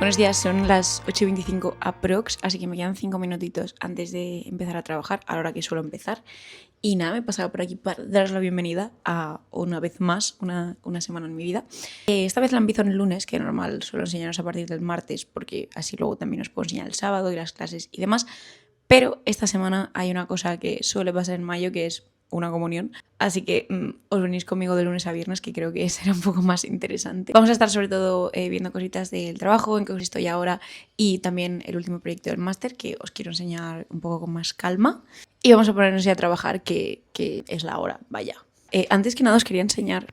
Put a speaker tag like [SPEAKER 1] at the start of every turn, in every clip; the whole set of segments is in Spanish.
[SPEAKER 1] Buenos días, son las 8:25 aprox, así que me quedan 5 minutitos antes de empezar a trabajar, a la hora que suelo empezar. Y nada, me he pasado por aquí para daros la bienvenida a una vez más, una semana en mi vida. Esta vez la empiezo en el lunes, que normal suelo enseñaros a partir del martes, porque así luego también os puedo enseñar el sábado y las clases y demás. Pero esta semana hay una cosa que suele pasar en mayo, que es una comunión, así que os venís conmigo de lunes a viernes, que creo que será un poco más interesante. Vamos a estar sobre todo viendo cositas del trabajo, en que estoy ahora, y también el último proyecto del máster, que os quiero enseñar un poco con más calma. Y vamos a ponernos ya a trabajar, que es la hora, vaya. Antes que nada os quería enseñar,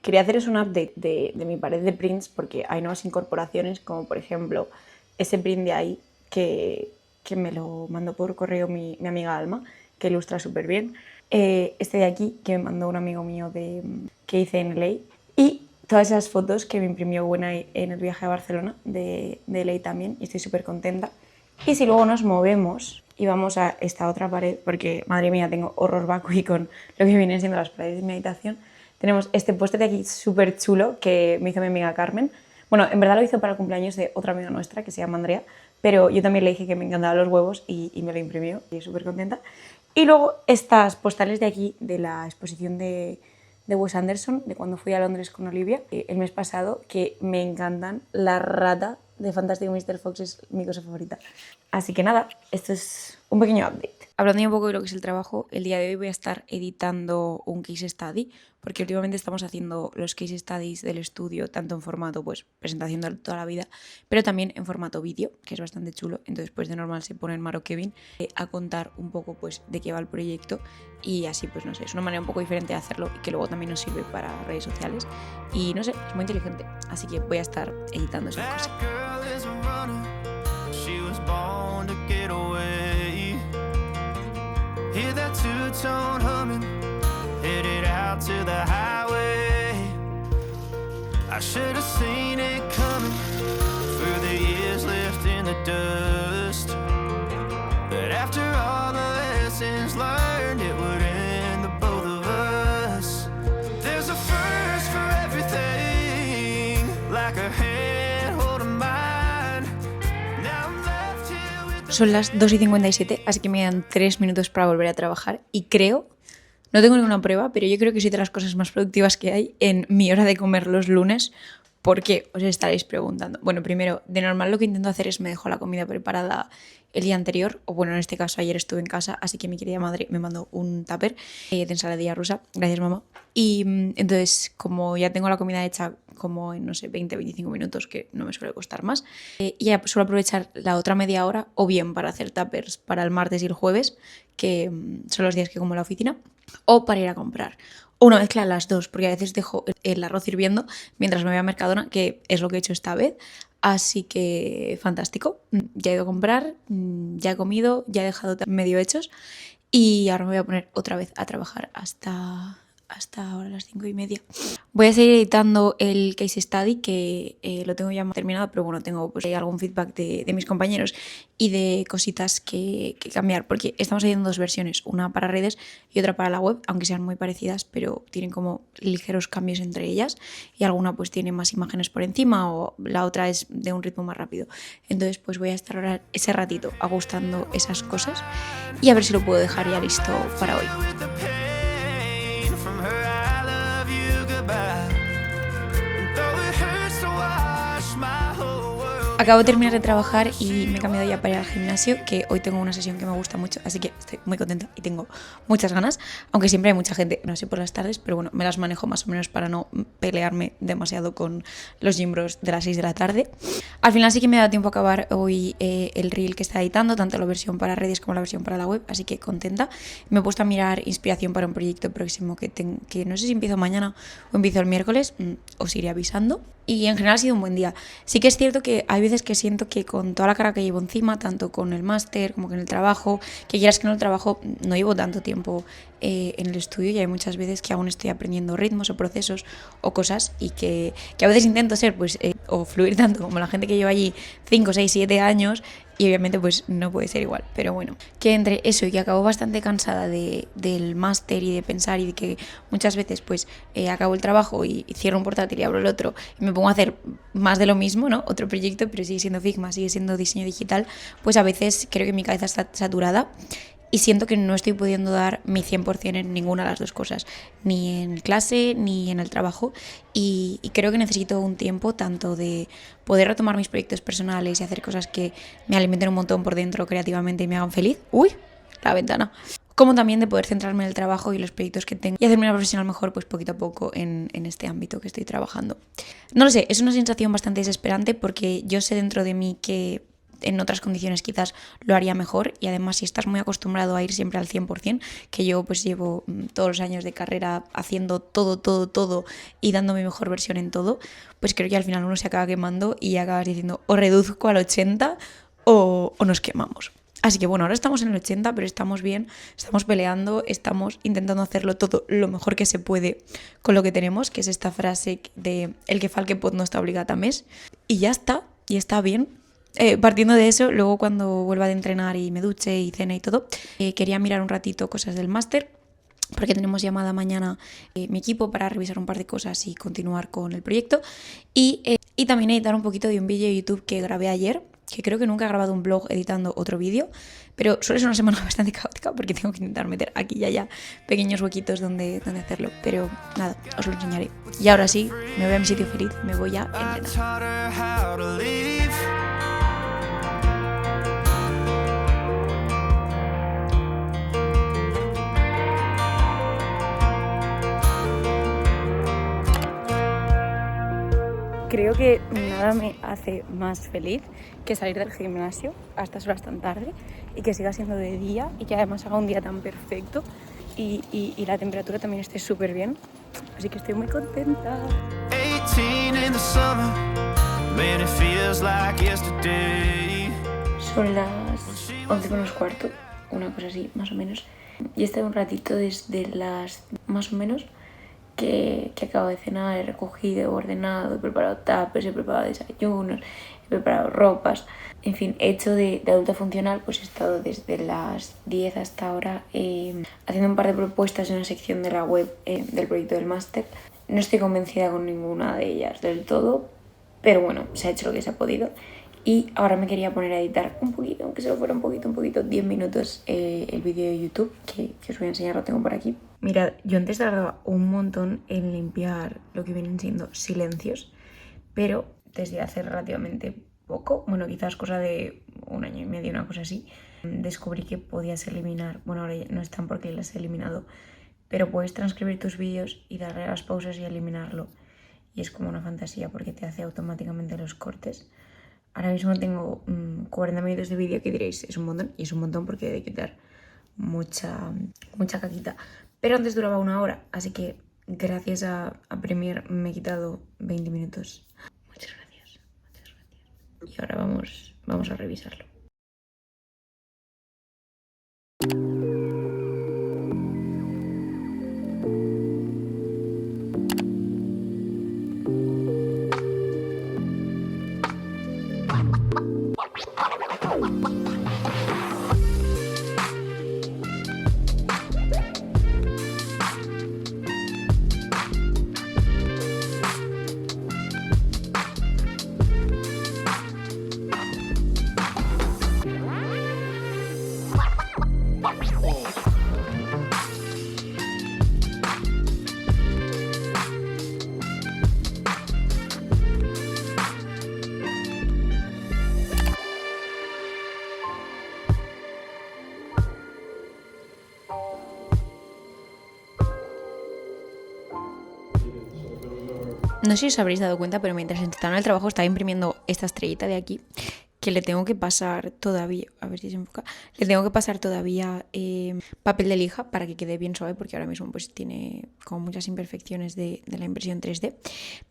[SPEAKER 1] quería haceros un update de mi pared de prints, porque hay nuevas incorporaciones, como por ejemplo ese print de ahí, que me lo mandó por correo mi amiga Alma, que ilustra súper bien. Este de aquí, que me mandó un amigo mío que hice en LA, y todas esas fotos que me imprimió Buenay en el viaje a Barcelona de LA también, y estoy súper contenta. Y si luego nos movemos y vamos a esta otra pared, porque madre mía, tengo horror vacui con lo que vienen siendo las paredes de mi habitación, tenemos este póster de aquí súper chulo que me hizo mi amiga Carmen. Bueno, en verdad lo hizo para el cumpleaños de otra amiga nuestra que se llama Andrea, pero yo también le dije que me encantaban los huevos y me lo imprimió, y súper contenta. Y luego estas postales de aquí, de la exposición de Wes Anderson, de cuando fui a Londres con Olivia el mes pasado, que me encantan. La rata de Fantástico Mr. Fox es mi cosa favorita. Así que nada, esto es un pequeño update. Hablando ya un poco de lo que es el trabajo, el día de hoy voy a estar editando un case study, porque últimamente estamos haciendo los case studies del estudio, tanto en formato pues presentación de toda la vida, pero también en formato vídeo, que es bastante chulo. Entonces pues de normal se pone Maro Kevin a contar un poco pues de qué va el proyecto, y así pues no sé, es una manera un poco diferente de hacerlo y que luego también nos sirve para redes sociales, y no sé, es muy inteligente, así que voy a estar editando esa cosa. Hear that two-tone humming, headed out to the highway. I should have seen it coming through the years left in the dust. But after all the lessons learned, it would end the both of us. There's a first for everything, like a hand holding mine. Now I'm left here with. Son las 2:57, así que me quedan 3 minutos para volver a trabajar, y creo, no tengo ninguna prueba, pero yo creo que soy de las cosas más productivas que hay en mi hora de comer los lunes. ¿Por qué? Os estaréis preguntando. Bueno, primero, de normal lo que intento hacer es me dejo la comida preparada el día anterior, o bueno, en este caso ayer estuve en casa, así que mi querida madre me mandó un tupper de ensaladilla rusa, gracias mamá. Y entonces, como ya tengo la comida hecha como en, no sé, 20-25 minutos, que no me suele costar más, ya suelo aprovechar la otra media hora, o bien para hacer tuppers para el martes y el jueves, que son los días que como en la oficina, o para ir a comprar. O una mezcla de las dos, porque a veces dejo el arroz hirviendo mientras me voy a Mercadona, que es lo que he hecho esta vez. Así que fantástico. Ya he ido a comprar, ya he comido, ya he dejado medio hechos, y ahora me voy a poner otra vez a trabajar hasta ahora las 5:30. Voy a seguir editando el case study, que lo tengo ya terminado, pero bueno, tengo pues algún feedback de mis compañeros y de cositas que cambiar, porque estamos haciendo dos versiones, una para redes y otra para la web, aunque sean muy parecidas, pero tienen como ligeros cambios entre ellas, y alguna pues tiene más imágenes por encima, o la otra es de un ritmo más rápido. Entonces pues voy a estar ahora ese ratito ajustando esas cosas, y a ver si lo puedo dejar ya listo para hoy. Acabo de terminar de trabajar y me he cambiado ya para ir al gimnasio, que hoy tengo una sesión que me gusta mucho, así que estoy muy contenta y tengo muchas ganas, aunque siempre hay mucha gente, no sé, por las tardes, pero bueno, me las manejo más o menos para no pelearme demasiado con los gym bros de las 6 de la tarde. Al final sí que me ha dado tiempo a acabar hoy el reel que está editando, tanto la versión para redes como la versión para la web, así que contenta. Me he puesto a mirar inspiración para un proyecto próximo que no sé si empiezo mañana o empiezo el miércoles, os iré avisando. Y en general ha sido un buen día. Sí que es cierto que hay veces que siento que con toda la carga que llevo encima, tanto con el máster como con el trabajo, que quieras que no, el trabajo no llevo tanto tiempo en el estudio, y hay muchas veces que aún estoy aprendiendo ritmos o procesos o cosas, y que a veces intento ser pues o fluir tanto como la gente que lleva allí 5, 6, 7 años, y obviamente pues no puede ser igual, pero bueno, que entre eso y que acabo bastante cansada del máster y de pensar y de que muchas veces pues acabo el trabajo y cierro un portátil y abro el otro y me pongo a hacer más de lo mismo, ¿no? Otro proyecto, pero sigue siendo Figma, sigue siendo diseño digital, pues a veces creo que mi cabeza está saturada y siento que no estoy pudiendo dar mi 100% en ninguna de las dos cosas, ni en clase ni en el trabajo, y creo que necesito un tiempo tanto de poder retomar mis proyectos personales y hacer cosas que me alimenten un montón por dentro creativamente y me hagan feliz. ¡Uy! La ventana. Como también de poder centrarme en el trabajo y los proyectos que tengo y hacerme una profesional mejor pues poquito a poco en este ámbito que estoy trabajando. No lo sé, es una sensación bastante desesperante porque yo sé dentro de mí que en otras condiciones quizás lo haría mejor, y además si estás muy acostumbrado a ir siempre al 100%, que yo pues llevo todos los años de carrera haciendo todo y dando mi mejor versión en todo, pues creo que al final uno se acaba quemando y acabas diciendo o reduzco al 80 o nos quemamos. Así que bueno, ahora estamos en el 80, pero estamos bien, estamos peleando, estamos intentando hacerlo todo lo mejor que se puede con lo que tenemos, que es esta frase de el que fa el que pot no está obligado a mes, y ya está, y está bien. Partiendo de eso, luego cuando vuelva de entrenar y me duche y cena y todo, quería mirar un ratito cosas del máster, porque tenemos llamada mañana mi equipo para revisar un par de cosas y continuar con el proyecto, y también editar un poquito de un vídeo de YouTube que grabé ayer, que creo que nunca he grabado un blog editando otro vídeo, pero suele ser una semana bastante caótica porque tengo que intentar meter aquí y allá pequeños huequitos donde hacerlo, pero nada, os lo enseñaré. Y ahora sí, me voy a mi sitio feliz, me voy a entrenar. Creo que nada me hace más feliz que salir del gimnasio a estas horas tan tarde y que siga siendo de día y que además haga un día tan perfecto y la temperatura también esté súper bien. Así que estoy muy contenta. Son las 11 menos cuarto, una cosa así, más o menos. Y he estado un ratito desde las más o menos que acabo de cenar, he recogido, he ordenado, he preparado tuppers, he preparado desayunos, he preparado ropas, en fin, he hecho de adulta funcional, pues he estado desde las 10 hasta ahora haciendo un par de propuestas en una sección de la web del proyecto del máster. No estoy convencida con ninguna de ellas del todo, pero bueno, se ha hecho lo que se ha podido. Y ahora me quería poner a editar un poquito, aunque solo fuera un poquito, 10 minutos el vídeo de YouTube, que os voy a enseñar, lo tengo por aquí. Mirad, yo antes tardaba un montón en limpiar lo que vienen siendo silencios, pero desde hace relativamente poco, bueno, quizás cosa de un año y medio, una cosa así, descubrí que podías eliminar, bueno, ahora ya no están porque las he eliminado, pero puedes transcribir tus vídeos y darle a las pausas y eliminarlo. Y es como una fantasía porque te hace automáticamente los cortes. Ahora mismo tengo 40 minutos de vídeo que diréis, es un montón, y es un montón porque he de quitar mucha caquita. Pero antes duraba 1 hora, así que gracias a Premiere me he quitado 20 minutos. Muchas gracias. Y ahora vamos a revisarlo. No sé si os habréis dado cuenta, pero mientras estaba en el trabajo estaba imprimiendo esta estrellita de aquí, que le tengo que pasar todavía, a ver si se enfoca, le tengo que pasar todavía papel de lija para que quede bien suave, porque ahora mismo pues tiene como muchas imperfecciones de la impresión 3D.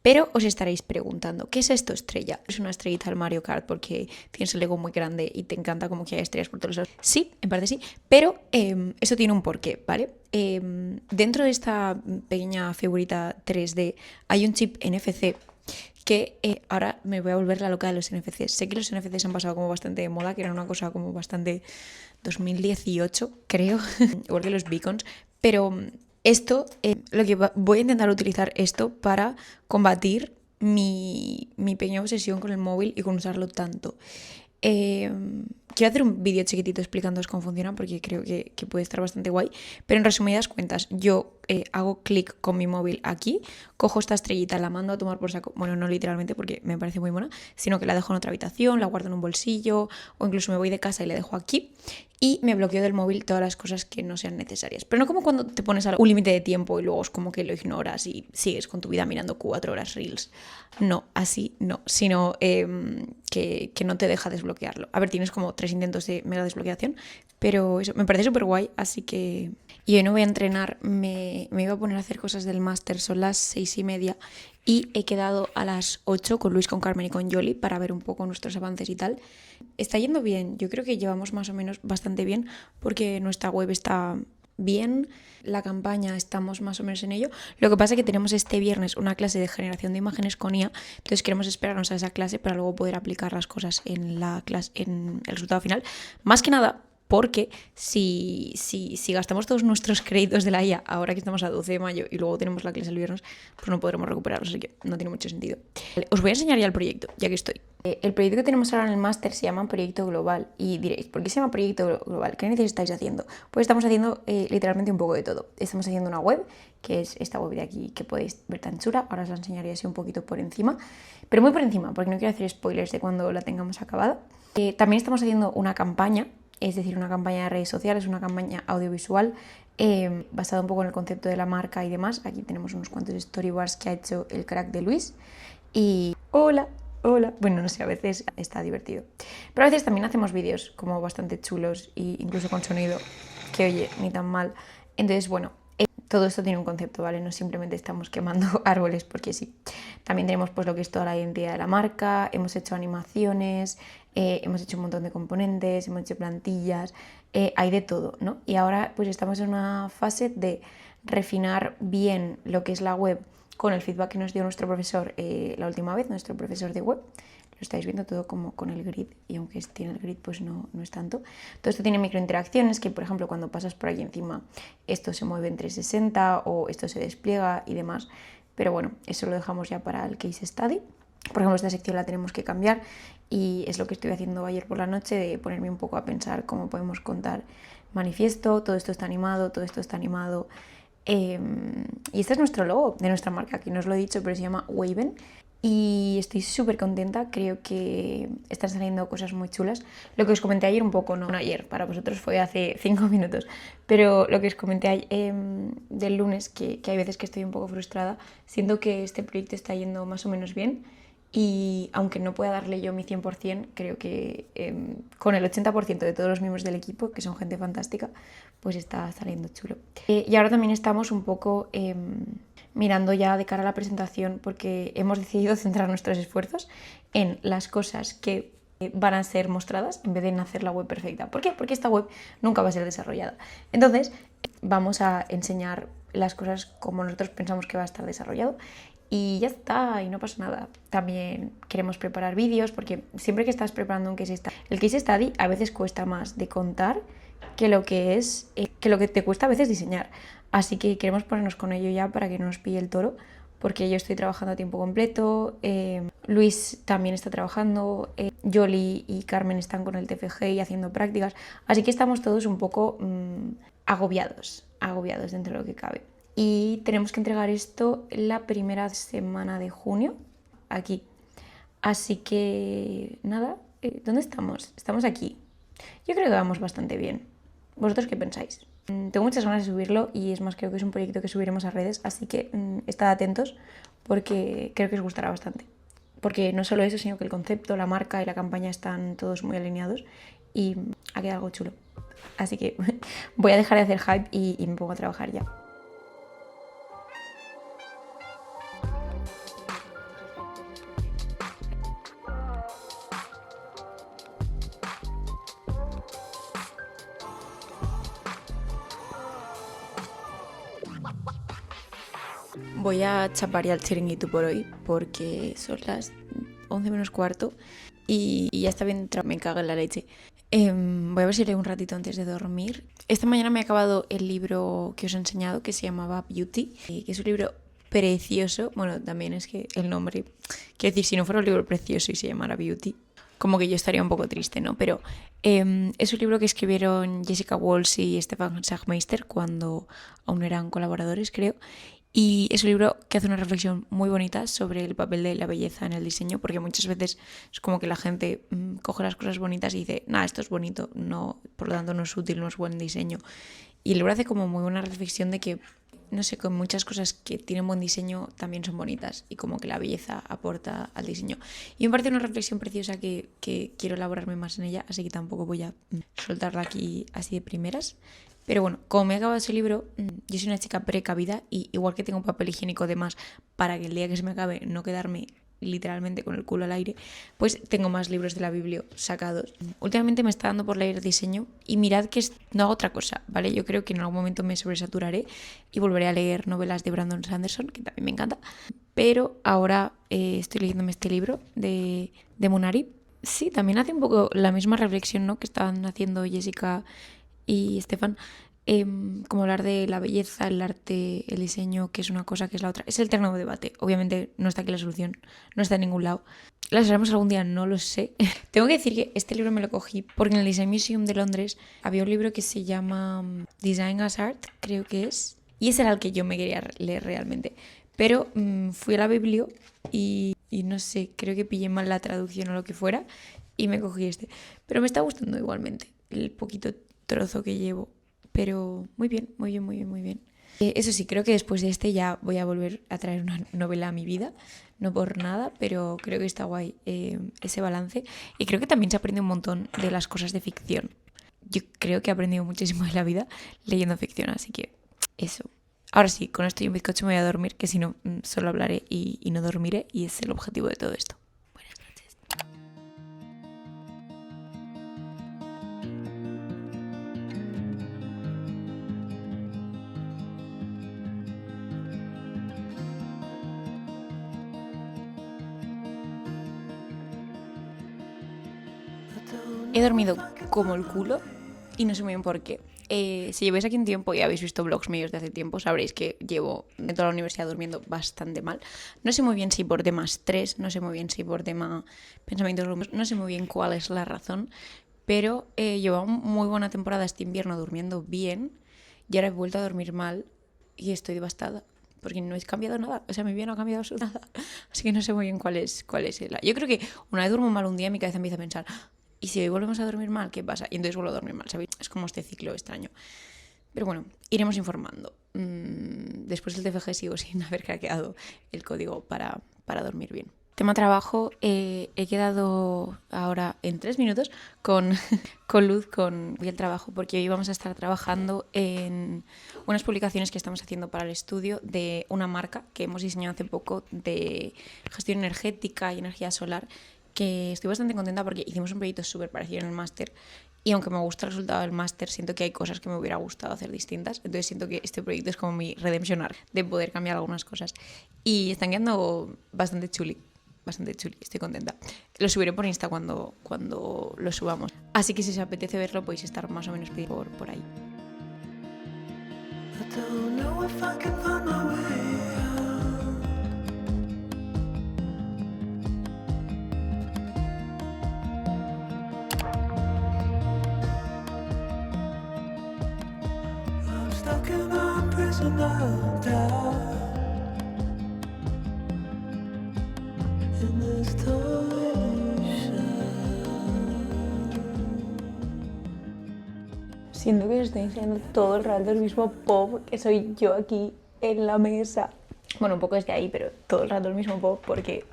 [SPEAKER 1] Pero os estaréis preguntando, ¿qué es esto, estrella? ¿Es una estrellita del Mario Kart porque tienes el Lego muy grande y te encanta como que hay estrellas por todos lados? Sí, en parte sí, pero eso tiene un porqué, ¿vale? Dentro de esta pequeña figurita 3D hay un chip NFC que ahora me voy a volver la loca de los NFCs. Sé que los NFCs han pasado como bastante de moda, que eran una cosa como bastante 2018, creo, igual que los beacons, pero esto, lo que voy a intentar utilizar esto para combatir mi pequeña obsesión con el móvil y con usarlo tanto. Quiero hacer un vídeo chiquitito explicándoos cómo funciona porque creo que puede estar bastante guay, pero en resumidas cuentas, yo hago clic con mi móvil aquí, cojo esta estrellita, la mando a tomar por saco, bueno, no literalmente porque me parece muy buena, sino que la dejo en otra habitación, la guardo en un bolsillo o incluso me voy de casa y la dejo aquí y me bloqueo del móvil todas las cosas que no sean necesarias. Pero no como cuando te pones a un límite de tiempo y luego es como que lo ignoras y sigues con tu vida mirando 4 horas reels. No, así no, sino que no te deja desbloquearlo. A ver, tienes como 3 intentos de mega desbloqueación, pero eso me parece súper guay, así que... Y hoy no voy a entrenar, me iba a poner a hacer cosas del máster, son las 6:30 y he quedado a las 8 con Luis, con Carmen y con Yoli para ver un poco nuestros avances y tal. Está yendo bien, yo creo que llevamos más o menos bastante bien porque nuestra web está bien, la campaña estamos más o menos en ello. Lo que pasa es que tenemos este viernes una clase de generación de imágenes con IA, entonces queremos esperarnos a esa clase para luego poder aplicar las cosas en la clase, en el resultado final. Más que nada porque si gastamos todos nuestros créditos de la IA ahora que estamos a 12 de mayo y luego tenemos la clase el viernes, pues no podremos recuperarlos, así que no tiene mucho sentido. Vale, os voy a enseñar ya el proyecto, ya que estoy. El proyecto que tenemos ahora en el máster se llama Proyecto Global y diréis, ¿por qué se llama Proyecto Global? ¿Qué necesitáis haciendo? Pues estamos haciendo literalmente un poco de todo. Estamos haciendo una web, que es esta web de aquí que podéis ver tan chula, ahora os la enseñaré así un poquito por encima, pero muy por encima, porque no quiero hacer spoilers de cuando la tengamos acabada. También estamos haciendo una campaña, es decir, una campaña de redes sociales, una campaña audiovisual basada un poco en el concepto de la marca y demás. Aquí tenemos unos cuantos storyboards que ha hecho el crack de Luis. Y hola, bueno, no sé, a veces está divertido. Pero a veces también hacemos vídeos como bastante chulos e incluso con sonido, que oye, ni tan mal. Entonces, bueno, todo esto tiene un concepto, ¿vale? No simplemente estamos quemando árboles porque sí. También tenemos pues lo que es toda la identidad de la marca, hemos hecho animaciones, hemos hecho un montón de componentes, hemos hecho plantillas, hay de todo, ¿no? Y ahora pues estamos en una fase de refinar bien lo que es la web con el feedback que nos dio nuestro profesor la última vez, nuestro profesor de web. Lo estáis viendo todo como con el grid y aunque tiene el grid pues no es tanto. Todo esto tiene microinteracciones que por ejemplo cuando pasas por ahí encima esto se mueve en 360 o esto se despliega y demás. Pero bueno, eso lo dejamos ya para el case study. Por ejemplo, esta sección la tenemos que cambiar y es lo que estuve haciendo ayer por la noche, de ponerme un poco a pensar cómo podemos contar manifiesto, todo esto está animado, todo esto está animado. Y este es nuestro logo de nuestra marca, que no os lo he dicho, pero se llama Waven. Y estoy súper contenta, creo que están saliendo cosas muy chulas. Lo que os comenté ayer un poco, no ayer, para vosotros fue hace 5 minutos, pero lo que os comenté del lunes, que hay veces que estoy un poco frustrada, siento que este proyecto está yendo más o menos bien y aunque no pueda darle yo mi 100%, creo que con el 80% de todos los miembros del equipo, que son gente fantástica, pues está saliendo chulo. Y ahora también estamos un poco mirando ya de cara a la presentación porque hemos decidido centrar nuestros esfuerzos en las cosas que van a ser mostradas en vez de en hacer la web perfecta. ¿Por qué? Porque esta web nunca va a ser desarrollada. Entonces vamos a enseñar las cosas como nosotros pensamos que va a estar desarrollado y ya está, y no pasa nada. También queremos preparar vídeos porque siempre que estás preparando un case study, el case study a veces cuesta más de contar que lo que te cuesta a veces diseñar. Así que queremos ponernos con ello ya para que no nos pille el toro, porque yo estoy trabajando a tiempo completo, Luis también está trabajando, Yoli y Carmen están con el TFG y haciendo prácticas, así que estamos todos un poco agobiados dentro de lo que cabe. Y tenemos que entregar esto la primera semana de junio, aquí. Así que, nada, ¿dónde estamos? Estamos aquí. Yo creo que vamos bastante bien. ¿Vosotros qué pensáis? Tengo muchas ganas de subirlo y es más, creo que es un proyecto que subiremos a redes, así que estad atentos porque creo que os gustará bastante. Porque no solo eso, sino que el concepto, la marca y la campaña están todos muy alineados y ha quedado algo chulo. Así que voy a dejar de hacer hype y me pongo a trabajar ya. Voy a chapar ya el chiringuito por hoy porque son las 11 menos cuarto y ya está bien, me caga en la leche. Voy a ver si leo un ratito antes de dormir. Esta mañana me he acabado el libro que os he enseñado que se llamaba Beauty, que es un libro precioso. Bueno, también es que el nombre, quiero decir, si no fuera un libro precioso y se llamara Beauty, como que yo estaría un poco triste, ¿no? Pero es un libro que escribieron Jessica Walsh y Stefan Sagmeister cuando aún eran colaboradores, creo. Y es un libro que hace una reflexión muy bonita sobre el papel de la belleza en el diseño, porque muchas veces es como que la gente coge las cosas bonitas y dice, nada, esto es bonito, no, por lo tanto no es útil, no es buen diseño. Y el libro hace como muy buena reflexión de que, no sé, con muchas cosas que tienen buen diseño también son bonitas y como que la belleza aporta al diseño. Y me parece una reflexión preciosa que quiero elaborarme más en ella, así que tampoco voy a soltarla aquí así de primeras. Pero bueno, como me he acabado ese libro, yo soy una chica precavida y igual que tengo un papel higiénico de más para que el día que se me acabe no quedarme literalmente con el culo al aire, pues tengo más libros de la Biblia sacados. Últimamente me está dando por leer diseño y mirad que no hago otra cosa, ¿vale? Yo creo que en algún momento me sobresaturaré y volveré a leer novelas de Brandon Sanderson, que también me encanta. Pero ahora estoy leyéndome este libro de Munari. Sí, también hace un poco la misma reflexión, ¿no?, que estaban haciendo Jessica y Stefan, como hablar de la belleza, el arte, el diseño, que es una cosa, que es la otra. Es el eterno debate. Obviamente no está aquí la solución, no está en ningún lado. ¿Las haremos algún día? No lo sé. Tengo que decir que este libro me lo cogí porque en el Design Museum de Londres había un libro que se llama Design as Art, creo que es. Y ese era el que yo me quería leer realmente. Pero fui a la Biblia y no sé, creo que pillé mal la traducción o lo que fuera y me cogí este. Pero me está gustando igualmente el poquito trozo que llevo, pero muy bien, muy bien, muy bien, muy bien. Eso sí, creo que después de este ya voy a volver a traer una novela a mi vida, no por nada, pero creo que está guay ese balance y creo que también se aprende un montón de las cosas de ficción. Yo creo que he aprendido muchísimo de la vida leyendo ficción, así que eso. Ahora sí, con esto y un bizcocho me voy a dormir, que si no solo hablaré y no dormiré, y es el objetivo de todo esto. Buenas noches. He dormido como el culo y no sé muy bien por qué. Si lleváis aquí un tiempo y habéis visto vlogs míos de hace tiempo, sabréis que llevo de toda la universidad durmiendo bastante mal. No sé muy bien si por tema estrés, no sé muy bien si por tema pensamientos rumbos, no sé muy bien cuál es la razón, pero llevo muy buena temporada este invierno durmiendo bien y ahora he vuelto a dormir mal y estoy devastada. Porque no he cambiado nada, o sea, mi vida no ha cambiado nada. Así que no sé muy bien cuál es el. Yo creo que una vez duermo mal un día, mi cabeza empieza a pensar, ¿y si hoy volvemos a dormir mal? ¿Qué pasa? Y entonces vuelvo a dormir mal, ¿sabéis? Es como este ciclo extraño. Pero bueno, iremos informando. Después del TFG sigo sin haber craqueado el código para dormir bien. Tema trabajo, he quedado ahora en 3 minutos con Luz, con el trabajo, porque hoy vamos a estar trabajando en unas publicaciones que estamos haciendo para el estudio de una marca que hemos diseñado hace poco de gestión energética y energía solar, que estoy bastante contenta porque hicimos un proyecto súper parecido en el máster y aunque me gusta el resultado del máster, siento que hay cosas que me hubiera gustado hacer distintas. Entonces siento que este proyecto es como mi redemption arc de poder cambiar algunas cosas. Y están quedando bastante chuli, estoy contenta. Lo subiré por Insta cuando lo subamos. Así que si os apetece verlo podéis estar más o menos por ahí. Siento que os estoy enseñando todo el rato el mismo pop, que soy yo aquí en la mesa. Bueno, un poco desde ahí, pero todo el rato el mismo pop porque...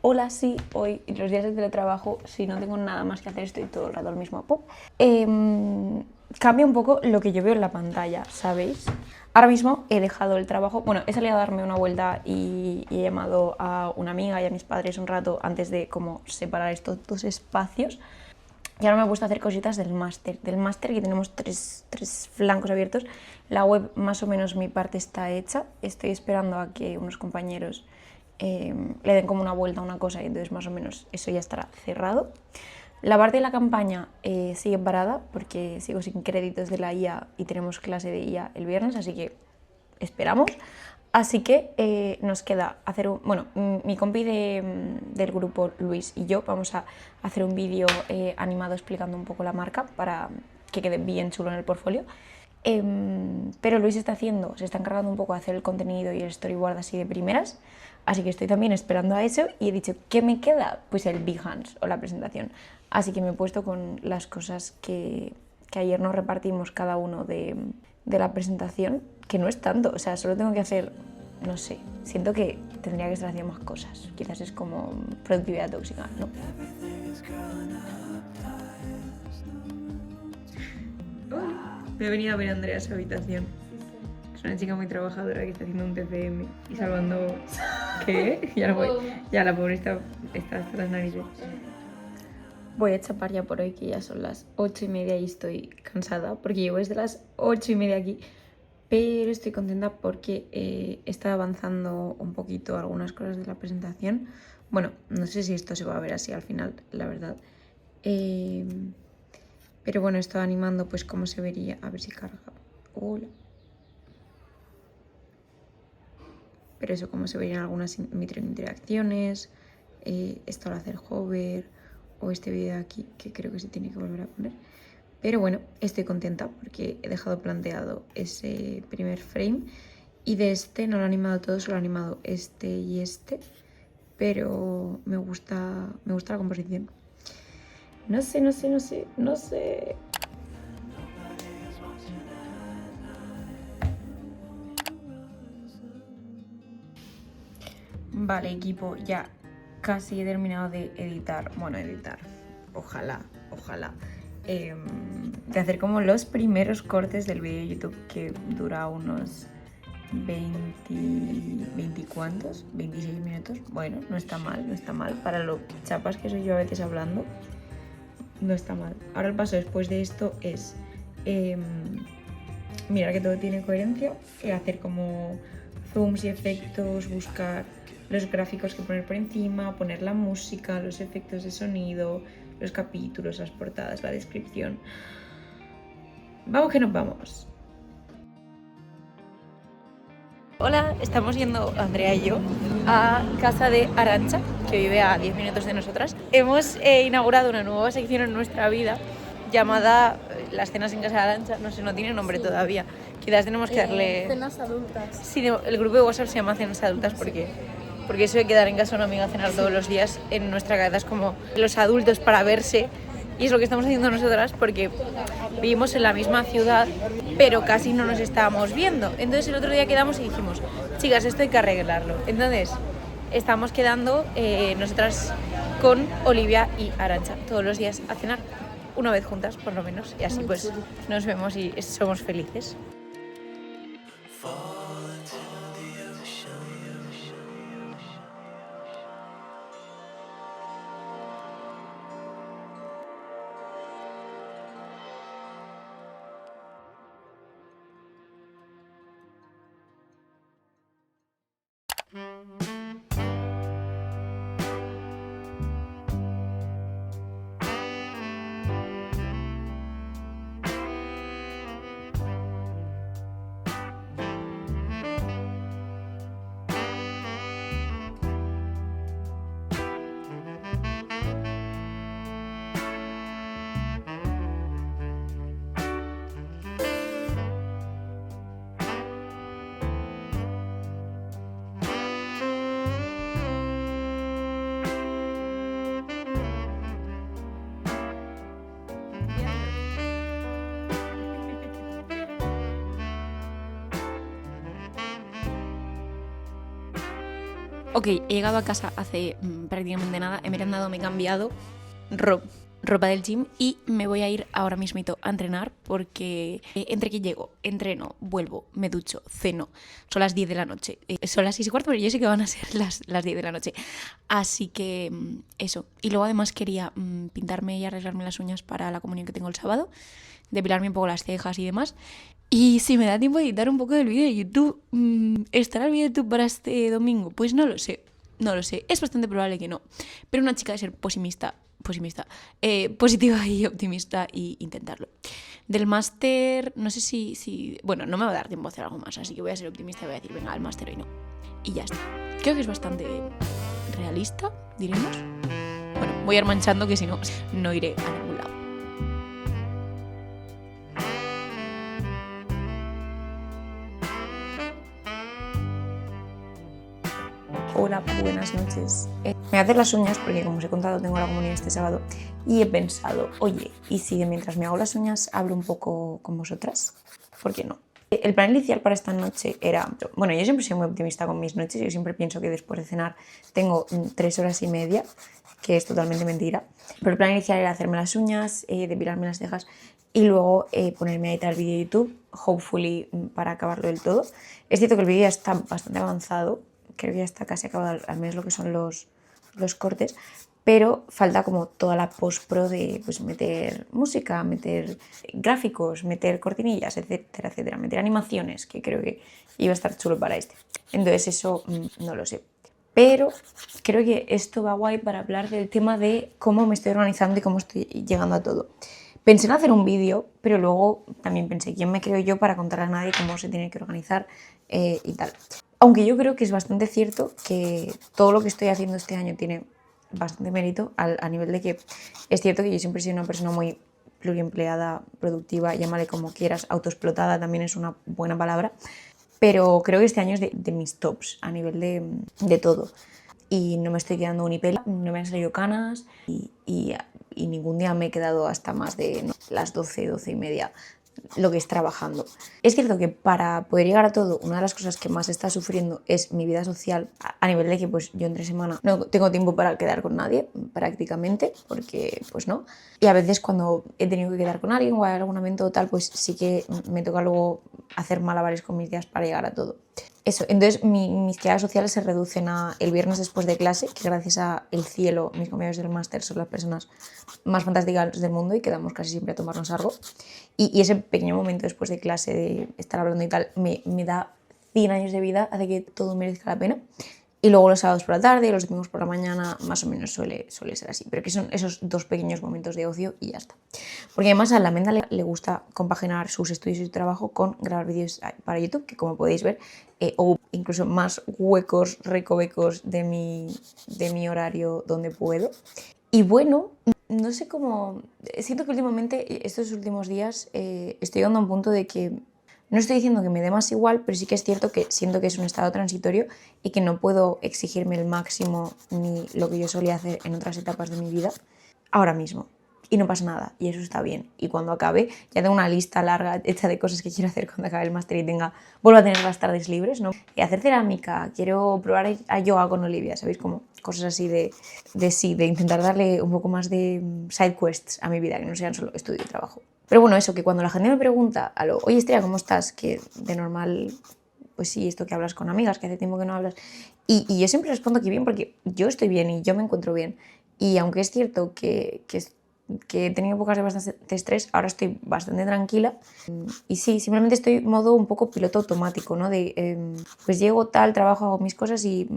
[SPEAKER 1] Hola, sí, hoy, los días de teletrabajo, si no tengo nada más que hacer, estoy todo el rato el mismo pop. Cambia un poco lo que yo veo en la pantalla, ¿sabéis? Ahora mismo he dejado el trabajo, bueno, he salido a darme una vuelta y he llamado a una amiga y a mis padres un rato antes de como separar estos dos espacios. Y ahora me he puesto a hacer cositas del máster. Del máster que tenemos tres flancos abiertos. La web, más o menos, mi parte está hecha. Estoy esperando a que unos compañeros le den como una vuelta a una cosa y entonces más o menos eso ya estará cerrado. La parte de la campaña sigue parada porque sigo sin créditos de la IA y tenemos clase de IA el viernes, así que esperamos. Así que nos queda hacer un... Bueno, mi compi del grupo, Luis, y yo vamos a hacer un vídeo animado explicando un poco la marca para que quede bien chulo en el portfolio. Pero Luis se está encargando un poco de hacer el contenido y el storyboard así de primeras, así que estoy también esperando a eso y he dicho, ¿qué me queda? Pues el Behance o la presentación. Así que me he puesto con las cosas que ayer nos repartimos cada uno de la presentación, que no es tanto, o sea, solo tengo que hacer, no sé, siento que tendría que estar haciendo más cosas, quizás es como productividad tóxica, ¿no? Me he venido a ver a Andrea a su habitación. Es una chica muy trabajadora que está haciendo un TCM y salvando... ¿Qué? Ya no voy. Ya la pobre está hasta las narices. Voy a chapar ya por hoy, que ya son las 8:30 y estoy cansada porque llevo desde las 8:30 aquí. Pero estoy contenta porque está avanzando un poquito algunas cosas de la presentación. Bueno, no sé si esto se va a ver así al final, la verdad. Pero bueno, estoy animando pues cómo se vería. A ver si carga. Hola. Pero eso, cómo se verían algunas microinteracciones. Esto al hacer hover. O este vídeo de aquí, que creo que se tiene que volver a poner. Pero bueno, estoy contenta porque he dejado planteado ese primer frame. Y de este no lo he animado todo, solo he animado este y este. Pero me gusta la composición. No sé. Vale, equipo, ya casi he terminado de editar. Bueno, ojalá. De hacer como los primeros cortes del vídeo de YouTube, que dura unos 20 cuantos, 26 minutos. Bueno, no está mal. Para lo chapas que soy yo a veces hablando, no está mal. Ahora el paso después de esto es mirar que todo tiene coherencia, hacer como zooms y efectos, buscar los gráficos que poner por encima, poner la música, los efectos de sonido, los capítulos, las portadas, la descripción. Vamos que nos vamos. Hola, estamos yendo, Andrea y yo, a casa de Arantxa, que vive a 10 minutos de nosotras. Hemos inaugurado una nueva sección en nuestra vida llamada Las cenas en casa de Arantxa. No sé, no tiene nombre todavía. Quizás tenemos que darle...
[SPEAKER 2] Cenas adultas.
[SPEAKER 1] Sí, el grupo de WhatsApp se llama Cenas Adultas porque eso de quedar en casa de una amiga a cenar todos los días en nuestra cabeza es como los adultos para verse. Y es lo que estamos haciendo nosotras porque vivimos en la misma ciudad, pero casi no nos estábamos viendo. Entonces el otro día quedamos y dijimos, chicas, esto hay que arreglarlo. Entonces estamos quedando nosotras con Olivia y Arantxa todos los días a cenar, una vez juntas por lo menos. Y así pues nos vemos y somos felices. Ok, he llegado a casa hace prácticamente nada, he merendado, me he cambiado, ropa del gym y me voy a ir ahora mismito a entrenar porque entre que llego, entreno, vuelvo, me ducho, ceno, son las 10 de la noche. Son las 6:15, pero yo sé que van a ser las 10 de la noche. Así que eso. Y luego además quería pintarme y arreglarme las uñas para la comunión que tengo el sábado, depilarme un poco las cejas y demás. Y si me da tiempo de editar un poco del vídeo de YouTube, ¿estará el vídeo de YouTube para este domingo? Pues no lo sé. No lo sé, es bastante probable que no. Pero una chica de ser positiva y optimista y intentarlo. Del máster, no sé si... Bueno, no me va a dar tiempo a hacer algo más, así que voy a ser optimista y voy a decir, venga, al máster hoy no. Y ya está. Creo que es bastante realista, diremos. Bueno, voy a ir manchando que si no, no iré a ningún lado. Hola, buenas noches. Me voy a hacer las uñas porque, como os he contado, tengo la comunión este sábado y he pensado, oye, ¿y si mientras me hago las uñas hablo un poco con vosotras? ¿Por qué no? El plan inicial para esta noche era... Bueno, yo siempre soy muy optimista con mis noches. Yo siempre pienso que después de cenar tengo 3 horas y media, que es totalmente mentira. Pero el plan inicial era hacerme las uñas, depilarme las cejas y luego ponerme a editar el vídeo de YouTube, hopefully para acabarlo del todo. Es cierto que el vídeo ya está bastante avanzado. Creo que ya está casi acabado, al menos lo que son los cortes, pero falta como toda la post-pro de pues, meter música, meter gráficos, meter cortinillas, etcétera, etcétera, meter animaciones, que creo que iba a estar chulo para este. Entonces eso no lo sé. Pero creo que esto va guay para hablar del tema de cómo me estoy organizando y cómo estoy llegando a todo. Pensé en hacer un vídeo, pero luego también pensé, ¿quién me creo yo para contarle a nadie cómo se tiene que organizar y tal? Aunque yo creo que es bastante cierto que todo lo que estoy haciendo este año tiene bastante mérito a nivel de que es cierto que yo siempre he sido una persona muy pluriempleada, productiva, llámale como quieras, autoexplotada también es una buena palabra, pero creo que este año es de mis tops a nivel de todo. Y no me estoy quedando unipela, no me han salido canas y ningún día me he quedado hasta más de las 12, 12 y media lo que es trabajando. Es cierto que para poder llegar a todo, una de las cosas que más está sufriendo es mi vida social, a nivel de que pues yo entre semana no tengo tiempo para quedar con nadie, prácticamente, porque pues no. Y a veces cuando he tenido que quedar con alguien o hay algún evento o tal, pues sí que me toca luego hacer malabares con mis días para llegar a todo. Eso, entonces mis quedadas sociales se reducen a el viernes después de clase, que gracias al cielo, mis compañeros del máster son las personas más fantásticas del mundo y quedamos casi siempre a tomarnos algo. Y ese pequeño momento después de clase de estar hablando y tal me da 100 años de vida, hace que todo merezca la pena. Y luego los sábados por la tarde y los domingos por la mañana más o menos suele ser así. Pero que son esos 2 pequeños momentos de ocio y ya está. Porque además a la Menda le gusta compaginar sus estudios y su trabajo con grabar vídeos para YouTube, que como podéis ver, o incluso más huecos, recovecos de mi horario donde puedo. Y bueno, no sé cómo... Siento que últimamente, estos últimos días, estoy llegando a un punto de que no estoy diciendo que me dé más igual, pero sí que es cierto que siento que es un estado transitorio y que no puedo exigirme el máximo ni lo que yo solía hacer en otras etapas de mi vida ahora mismo. Y no pasa nada, y eso está bien. Y cuando acabe, ya tengo una lista larga hecha de cosas que quiero hacer cuando acabe el máster y vuelva a tener las tardes libres, ¿no? Y hacer cerámica, quiero probar a yoga con Olivia, ¿sabéis? Como cosas así de intentar darle un poco más de side quests a mi vida, que no sean solo estudio y trabajo. Pero bueno, eso, que cuando la gente me pregunta, oye Estrella, ¿cómo estás? Que de normal, pues sí, esto que hablas con amigas, que hace tiempo que no hablas. Y yo siempre respondo que bien, porque yo estoy bien y yo me encuentro bien. Y aunque es cierto que he tenido épocas de bastante estrés, ahora estoy bastante tranquila. Y sí, simplemente estoy en modo un poco piloto automático, ¿no? Pues llego tal, trabajo, hago mis cosas y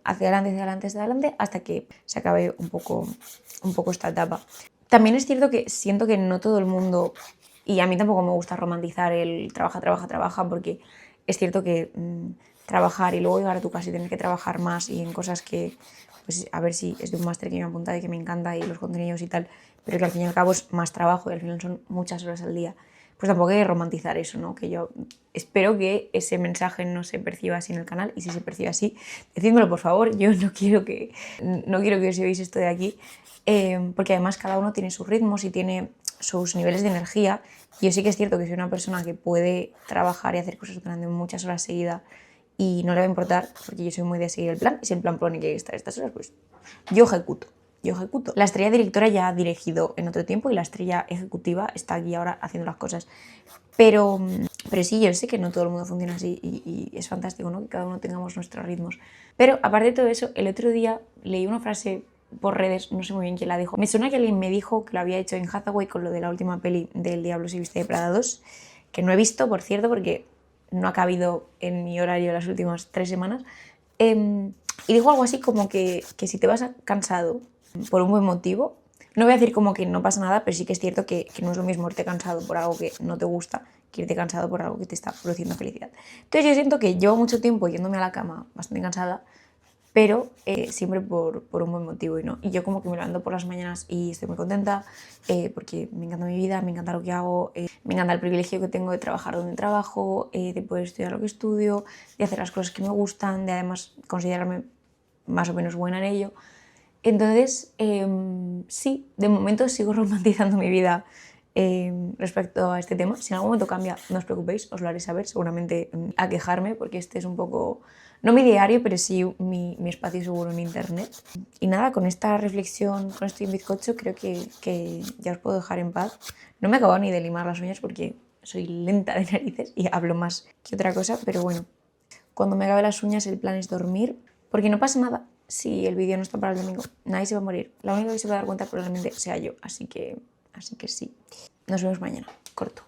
[SPEAKER 1] hacia adelante, hasta que se acabe un poco esta etapa. También es cierto que siento que no todo el mundo, y a mí tampoco me gusta romantizar el trabaja, porque es cierto que trabajar y luego llegar a tu casa y tener que trabajar más y en cosas que, pues a ver si es de un máster que me ha apuntado y que me encanta y los contenidos y tal, pero que al fin y al cabo es más trabajo y al final son muchas horas al día. Pues tampoco hay que romantizar eso, ¿no? Que yo espero que ese mensaje no se perciba así en el canal, y si se percibe así, decídmelo por favor. Yo no quiero que os llevéis esto de aquí, porque además cada uno tiene sus ritmos y tiene sus niveles de energía. Y yo sí que es cierto que soy una persona que puede trabajar y hacer cosas durante muchas horas seguidas y no le va a importar, porque yo soy muy de seguir el plan, y si el plan pone que estar estas horas, pues yo ejecuto. yo ejecuto. La estrella directora ya ha dirigido en otro tiempo y la estrella ejecutiva está aquí ahora haciendo las cosas. Pero sí, yo sé que no todo el mundo funciona así y es fantástico, ¿no? Que cada uno tengamos nuestros ritmos. Pero aparte de todo eso, el otro día leí una frase por redes, no sé muy bien quién la dijo. Me suena que alguien me dijo que lo había hecho en Hathaway con lo de la última peli del Diablo se viste de Prada 2, que no he visto, por cierto, porque no ha cabido en mi horario las últimas 3 semanas. Y dijo algo así como que si te vas cansado por un buen motivo, no voy a decir como que no pasa nada, pero sí que es cierto que no es lo mismo irte cansado por algo que no te gusta que irte cansado por algo que te está produciendo felicidad. Entonces yo siento que llevo mucho tiempo yéndome a la cama bastante cansada, pero siempre por un buen motivo y yo como que me levanto por las mañanas y estoy muy contenta porque me encanta mi vida, me encanta lo que hago, me encanta el privilegio que tengo de trabajar donde trabajo, de poder estudiar lo que estudio, de hacer las cosas que me gustan, de además considerarme más o menos buena en ello. Entonces, sí, de momento sigo romantizando mi vida respecto a este tema. Si en algún momento cambia, no os preocupéis, os lo haré saber, seguramente a quejarme, porque este es un poco, no mi diario, pero sí mi espacio seguro en internet. Y nada, con esta reflexión, con este bizcocho, creo que ya os puedo dejar en paz. No me acabo ni de limar las uñas porque soy lenta de narices y hablo más que otra cosa, pero bueno, cuando me acabe las uñas el plan es dormir, porque no pasa nada si el vídeo no está para el domingo, nadie se va a morir. La única que se va a dar cuenta probablemente sea yo, así que sí. Nos vemos mañana. Corto.